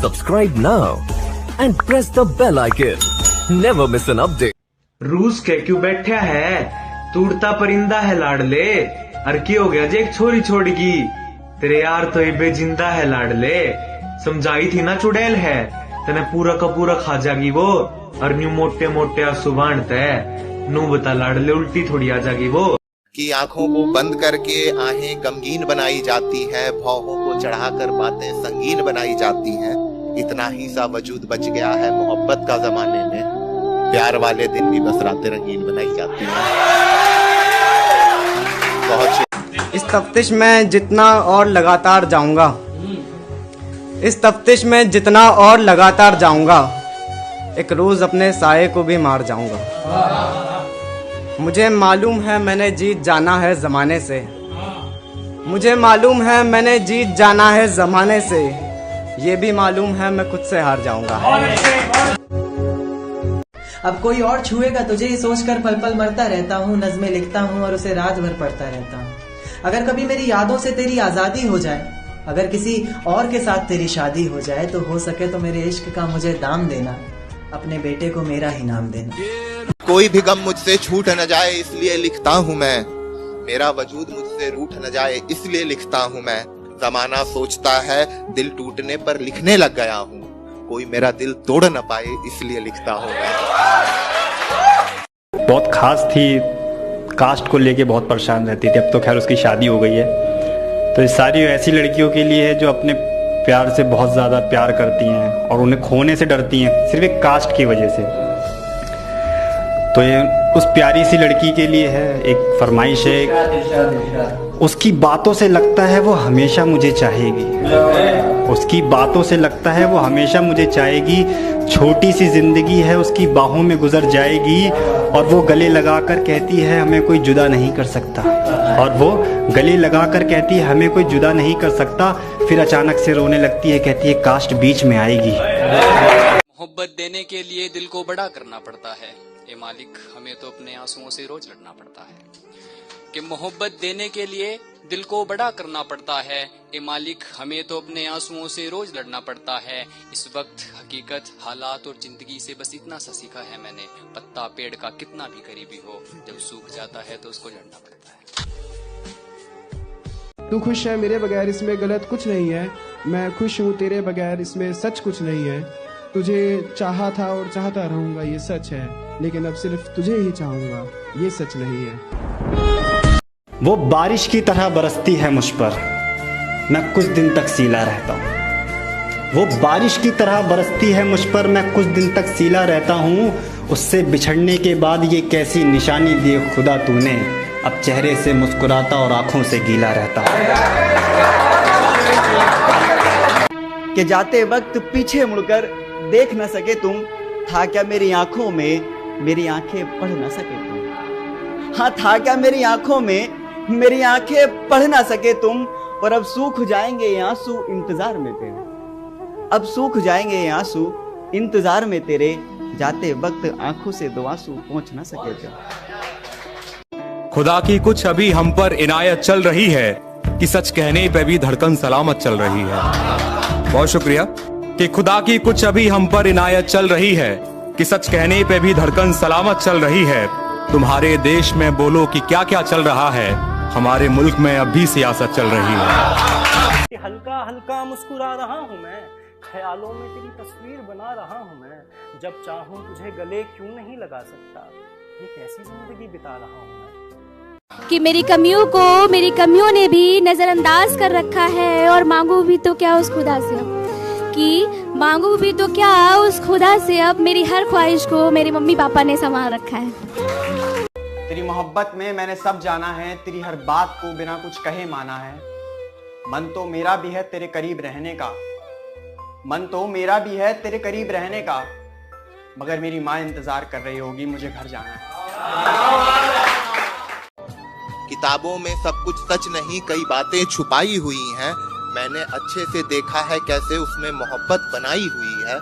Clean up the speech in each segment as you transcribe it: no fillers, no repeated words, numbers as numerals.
Subscribe now and press the bell icon. Never miss an update. रूस के क्यों बैठा है, टूटता परिंदा है लाडले। अर की हो गया जे एक छोरी छोड़गी, तेरे यार तो ये जिंदा है लाडले। समझाई थी ना चुड़ैल है, तने पूरा का पूरा खा जागी वो। और न्यू मोटे मोटे आंसू बांधते नू बता लाडले, उल्टी थोड़ी आ जागी वो। कि आंखों को बंद करके आहें गमगीन बनाई जाती हैं, भौहों को चढ़ाकर बातें संगीन बनाई जाती हैं। इतना ही सा वजूद बच गया है मोहब्बत का जमाने में, प्यार वाले दिन भी बस रातें रंगीन बनाई जाती हैं। बहुत इस तफ्तिश में जितना और लगातार जाऊंगा, इस तफ्तिश में जितना और लगातार जाऊंगा, एक रोज अपने साये को भी मार जाऊंगा। मुझे मालूम है मैंने जीत जाना है जमाने से, मुझे मालूम है मैंने जीत जाना है जमाने से, ये भी मालूम है मैं खुद से हार जाऊंगा। अब कोई और छुएगा तुझे ये सोचकर पल पल मरता रहता हूँ, नज़्में लिखता हूँ और उसे रात भर पढ़ता रहता हूँ। अगर कभी मेरी यादों से तेरी आजादी हो जाए, अगर किसी और के साथ तेरी शादी हो जाए, तो हो सके तो मेरे इश्क का मुझे दाम देना, अपने बेटे को मेरा ही नाम देना। कोई भी गम मुझसे छूट न जाए इसलिए लिखता हूँ मैं, मेरा वजूद मुझसे रूठ न जाए इसलिए लिखता हूँ मैं। जमाना सोचता है दिल टूटने पर लिखने लग गया हूँ, कोई मेरा दिल तोड़ न पाए इसलिए लिखता हूँ मैं। बहुत खास थी, कास्ट को लेके बहुत परेशान रहती थी। अब तो खैर उसकी शादी हो गई है। तो ये सारी ऐसी लड़कियों के लिए है जो अपने प्यार से बहुत ज़्यादा प्यार करती हैं और उन्हें खोने से डरती हैं सिर्फ एक कास्ट की वजह से। तो ये उस प्यारी सी लड़की के लिए है, एक फरमाइश है। उसकी बातों से लगता है वो हमेशा मुझे चाहेगी, उसकी बातों से लगता है वो हमेशा मुझे चाहेगी। छोटी सी जिंदगी है उसकी बाहों में गुजर जाएगी, और वो गले लगाकर कहती है हमें कोई जुदा नहीं कर सकता, और वो गले लगाकर कहती है हमें कोई जुदा नहीं कर सकता। फिर अचानक से रोने लगती है, कहती है कास्ट बीच में आएगी। मोहब्बत देने के लिए दिल को बड़ा करना पड़ता है, ए मालिक हमें तो अपने आंसुओं से रोज लड़ना पड़ता है। कि मोहब्बत देने के लिए दिल को बड़ा करना पड़ता है, ए मालिक हमें तो अपने आंसुओं से रोज लड़ना पड़ता है। इस वक्त हकीकत, हालात और जिंदगी से बस इतना सा सीखा है मैंने, पत्ता पेड़ का कितना भी करीबी हो, जब सूख जाता है तो उसको लड़ना पड़ता है। तू खुश है मेरे बगैर, इसमें गलत कुछ नहीं है। मैं खुश हूँ तेरे बगैर, इसमें सच कुछ नहीं है। तुझे चाहा था और चाहता रहूंगा, ये सच है, लेकिन अब सिर्फ तुझे ही चाहूंगा, ये सच नहीं है। वो बारिश की तरह बरसती है मुझ पर, मैं कुछ दिन तक सीला रहता हूँ। वो बारिश की तरह बरसती है मुझ पर, मैं कुछ दिन तक सीला रहता हूँ। उससे बिछड़ने के बाद ये कैसी निशानी दी खुदा तूने, अब चेहरे से मुस्कुराता और आंखों से गीला रहता हूँ। कि जाते वक्त पीछे मुड़कर देख न सके तुम, था क्या मेरी आंखों में मेरी आंखें पढ़ न सके तुम। हाँ था क्या मेरी आंखों में मेरी आंखें पढ़ ना सके तुम, और अब सूख जाएंगे ये आंसू इंतजार में तेरे, अब सूख जाएंगे ये आंसू इंतजार में तेरे, जाते वक्त आंखों से दो आंसू पहुंच ना सके तुम। खुदा की कुछ अभी हम पर इनायत चल रही है, कि सच कहने पे भी धड़कन सलामत चल रही है। बहुत शुक्रिया। कि खुदा की कुछ अभी हम पर इनायत चल रही है, कि सच कहने पे भी धड़कन सलामत चल रही है। तुम्हारे देश में बोलो कि क्या क्या चल रहा है, हमारे मुल्क में अब भी सियासत चल रही है। हल्का हल्का मुस्कुरा रहा हूँ मैं, ख्यालों में तेरी तस्वीर बना रहा हूँ मैं, जब चाहूँ तुझे गले क्यों नहीं लगा सकता, ये कैसी जिंदगी बिता रहा हूँ मैं। कि मेरी कमियों ने भी नजरअंदाज कर रखा है, और मांगू भी तो क्या उस खुदा से अब, कि मांगू भी तो क्या उस खुदा से अब, मेरी हर ख्वाहिश को मेरे मम्मी पापा ने संभाल रखा है। तेरी मोहब्बत में मैंने सब जाना है, तेरी हर बात को बिना कुछ कहे माना है। मन तो मेरा भी है तेरे करीब रहने का, मन तो मेरा भी है तेरे करीब रहने का, मगर मेरी माँ इंतजार कर रही होगी, मुझे घर जाना है। किताबों में सब कुछ सच नहीं, कई बातें छुपाई हुई हैं, मैंने अच्छे से देखा है कैसे उसमें मोहब्बत बनाई हुई है।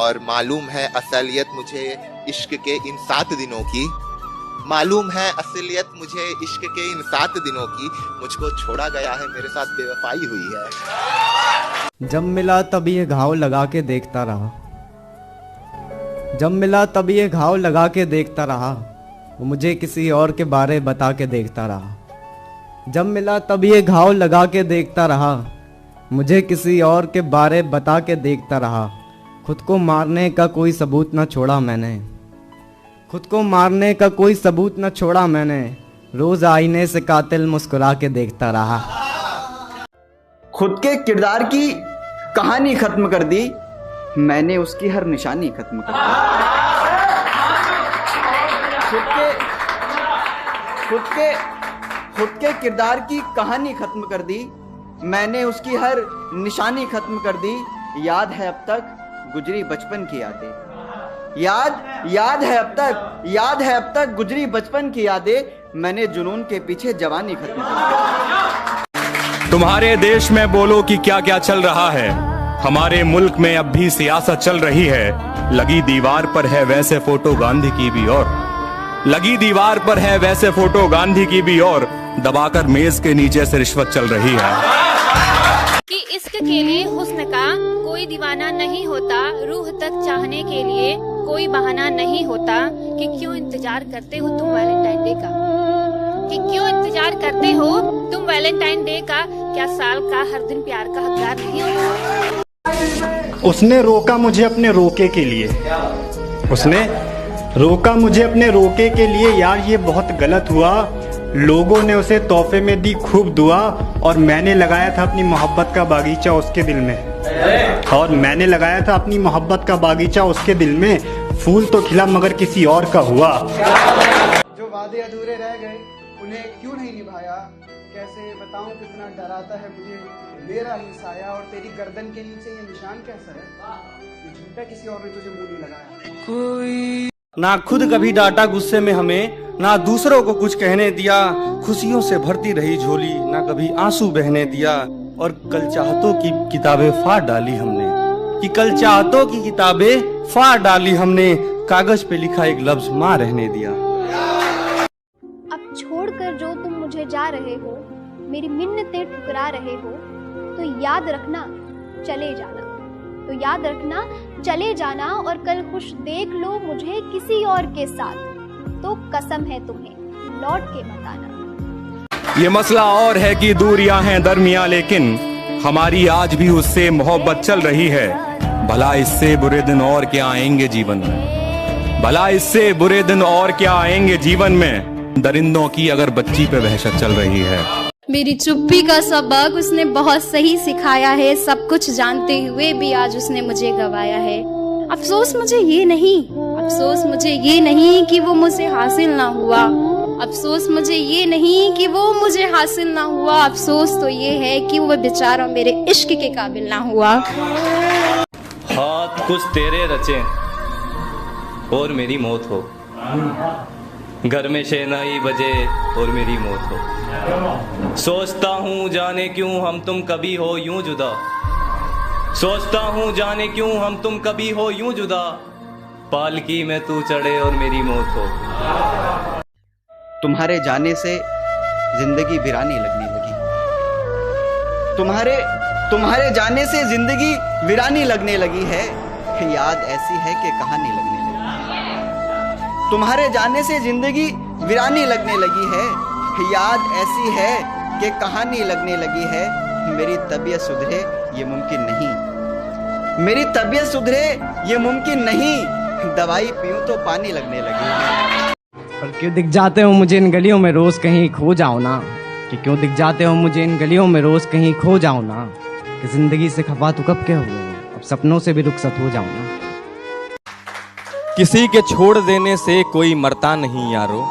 और मालूम है असलियत मुझे इश्क के इन 7 दिनों की, मालूम है असलियत मुझे इश्क के इन 7 दिनों की, मुझको छोड़ा गया है मेरे साथ बेवफाई हुई है। जब मिला तब ये घाव लगा के देखता रहा, जब मिला तब ये घाव लगा के देखता रहा, वो मुझे किसी और के बारे बता के देखता रहा। जब मिला तब ये घाव लगा के देखता रहा, मुझे किसी और के बारे बता के देखता रहा। खुद को मारने का कोई सबूत न छोड़ा मैंने, खुद को मारने का कोई सबूत न छोड़ा मैंने। रोज आईने से कातिल मुस्कुरा के देखता रहा। खुद के किरदार की कहानी खत्म कर दी मैंने, उसकी हर निशानी खत्म कर दी। खुद के किरदार की कहानी खत्म कर दी मैंने, उसकी हर निशानी खत्म कर दी। याद है अब तक गुजरी बचपन की यादें, याद है अब तक गुजरी बचपन की यादें। मैंने जुनून के पीछे जवानी खत्म कर दी। तुम्हारे देश में बोलो कि क्या क्या चल रहा है, हमारे मुल्क में अब भी सियासत चल रही है। लगी दीवार पर है वैसे फोटो गांधी की भी और, लगी दीवार पर है वैसे फोटो गांधी की भी और, दबाकर मेज के नीचे से रिश्वत चल रही है। कि इश्क के लिए हुस्न का कोई दीवाना नहीं होता, रूह तक चाहने के लिए कोई बहाना नहीं होता। कि क्यों इंतजार करते हो तुम वैलेंटाइन डे का, कि क्यों इंतजार करते हो तुम वैलेंटाइन डे का। क्या साल का हर दिन प्यार का हकदार नहीं होता। उसने रोका मुझे अपने रोके के लिए, उसने रोका मुझे अपने रोके के लिए। यार ये बहुत गलत हुआ, लोगों ने उसे तोहफे में दी खूब दुआ, और मैंने लगाया था अपनी मोहब्बत का बागीचा उसके दिल में, और मैंने लगाया था अपनी मोहब्बत का बागीचा उसके दिल में। फूल तो खिला मगर किसी और का हुआ। जो वादे अधूरे रह गए उन्हें क्यों नहीं निभाया, कैसे बताऊं कितना डराता है मुझे मेरा ही साया। और तेरी गर्दन के नीचे ये निशान कैसा है, ये झूठा किसी और ने तुझे मुंह नहीं लगाया। कोई ना खुद कभी डांटा गुस्से में हमें, ना दूसरों को कुछ कहने दिया। खुशियों से भरती रही झोली, ना कभी आंसू बहने दिया। और कल चाहतों की किताबें फाड़ डाली हमने, कि कल चाहतों की किताबें फाड़ डाली हमने। कागज पे लिखा एक लफ्ज मां रहने दिया। अब छोड़कर जो तुम मुझे जा रहे हो, मेरी मिन्नतें ठुकरा रहे हो, तो याद रखना चले जाना, तो याद रखना चले जाना। और कल खुश देख लो मुझे किसी और के साथ, तो कसम है तुम्हें लौट के मत आना। ये मसला और है कि दूरियां हैं दरमियां, लेकिन हमारी आज भी उससे मोहब्बत चल रही है। भला इससे बुरे दिन और क्या आएंगे जीवन में, भला इससे बुरे दिन और क्या आएंगे जीवन में। दरिंदों की अगर बच्ची पे वहशत चल रही है। मेरी चुप्पी का सबक उसने बहुत सही सिखाया है, सब कुछ जानते हुए भी आज उसने मुझे गवाया है। अफसोस मुझे ये नहीं कि वो मुझे हासिल ना हुआ, अफसोस मुझे ये नहीं कि वो मुझे हासिल ना हुआ। अफसोस तो ये है कि वो बेचारा मेरे इश्क के काबिल ना हुआ। हाथ कुछ तेरे रचे और मेरी मौत हो, घर में शहनाई बजे और मेरी मौत हो। सोचता हूँ जाने क्यों हम तुम कभी हो यूं जुदा, सोचता हूँ जाने क्यों हम तुम कभी हो यूं जुदा। पालकी में तू चढ़े और मेरी मौत हो। तुम्हारे जाने से जिंदगी वीरानी लगने लगी, तुम्हारे जाने से जिंदगी वीरानी लगने लगी है। याद ऐसी है कि कहानी लगने लगी, तुम्हारे जाने से जिंदगी वीरानी लगने लगी है। याद ऐसी है कि कहानी लगने लगी है। मेरी तबीयत सुधरे ये मुमकिन नहीं, मेरी तबीयत सुधरे ये मुमकिन नहीं। दवाई पीऊं तो पानी लगने लगी है। पर क्यों दिख जाते हो मुझे इन गलियों में रोज कहीं खो जाओ ना, कि क्यों दिख जाते हो मुझे इन गलियों में रोज कहीं खो जाओ ना। कि जिंदगी से खफा तो कब के हुए, अब सपनों से भी रुखसत हो जाओ ना। किसी के छोड़ देने से कोई मरता नहीं यारो,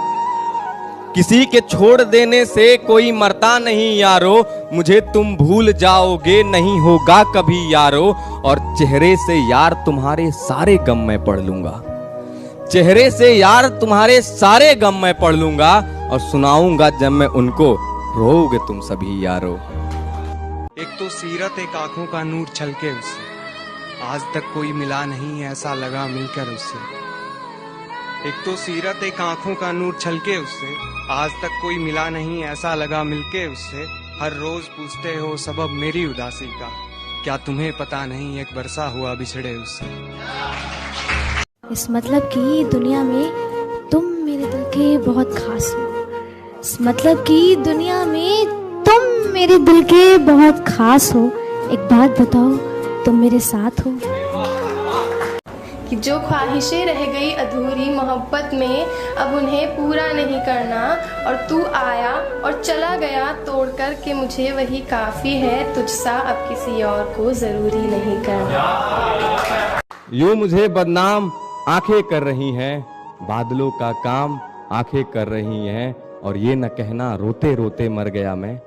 किसी के छोड़ देने से कोई मरता नहीं यारो। मुझे तुम भूल जाओगे नहीं होगा कभी यारो। और चेहरे से यार तुम्हारे सारे गम मैं पढ़ लूंगा, चेहरे से यार तुम्हारे सारे गम मैं पढ़ लूंगा। और सुनाऊंगा जब मैं उनको, रोओगे तुम सभी यारो। एक तो सीरत एक आंखों का नूर छलके उससे, आज तक कोई मिला नहीं ऐसा लगा मिलकर उससे। एक तो सीरत एक आंखों का नूर छलके उससे, आज तक कोई मिला नहीं ऐसा लगा मिलके उससे। हर रोज पूछते हो सबब मेरी उदासी का, क्या तुम्हें पता नहीं एक बरसा हुआ बिछड़े उससे। इस मतलब की दुनिया में तुम मेरे दिल के बहुत खास हो। इस मतलब की दुनिया में तुम मेरे दिल के बहुत खास हो। एक बात बताओ, तुम मेरे साथ हो? कि जो ख्वाहिशें रह गई अधूरी मोहब्बत में, अब उन्हें पूरा नहीं करना, और तू आया और चला गया तोड़ कर के मुझे वही काफ़ी है, तुझसा अब किसी और को ज़रूरी नहीं करना। यूं मुझे बदनाम आंखें कर रही हैं, बादलों का काम आंखें कर रही हैं, और ये न कहना रोते रोते मर गया मैं,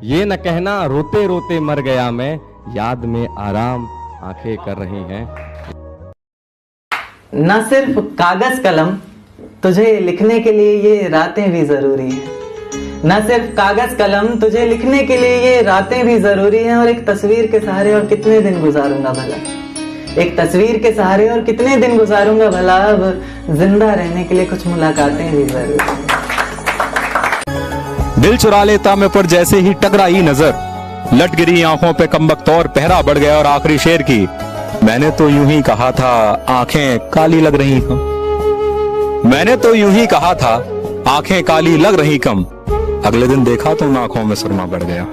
ये न कहना रोते रोते मर गया मैं, याद में आराम आंखें कर रही हैं। न सिर्फ कागज कलम, तुझे लिखने के लिए ये रातें भी जरूरी हैं। न सिर्फ कागज कलम, तुझे लिखने के लिए ये रातें भी जरूरी हैं, और एक तस्वीर के सहारे और कितने दिन गुजारूंगा भला, एक तस्वीर के सहारे और कितने दिन गुजारूंगा भला, अब जिंदा रहने के लिए कुछ मुलाकातें भी जरूरी हैं। दिल चुरा लेता मैं पर जैसे ही टकराई नजर, लट गिरी आंखों पे कमबख्त और पहरा बढ़ गया, और आखिरी शेर की मैंने तो यूं ही कहा था आंखें काली लग रही कम, मैंने तो यूं ही कहा था आंखें काली लग रही कम, अगले दिन देखा तो आंखों में सुरमा बढ़ गया।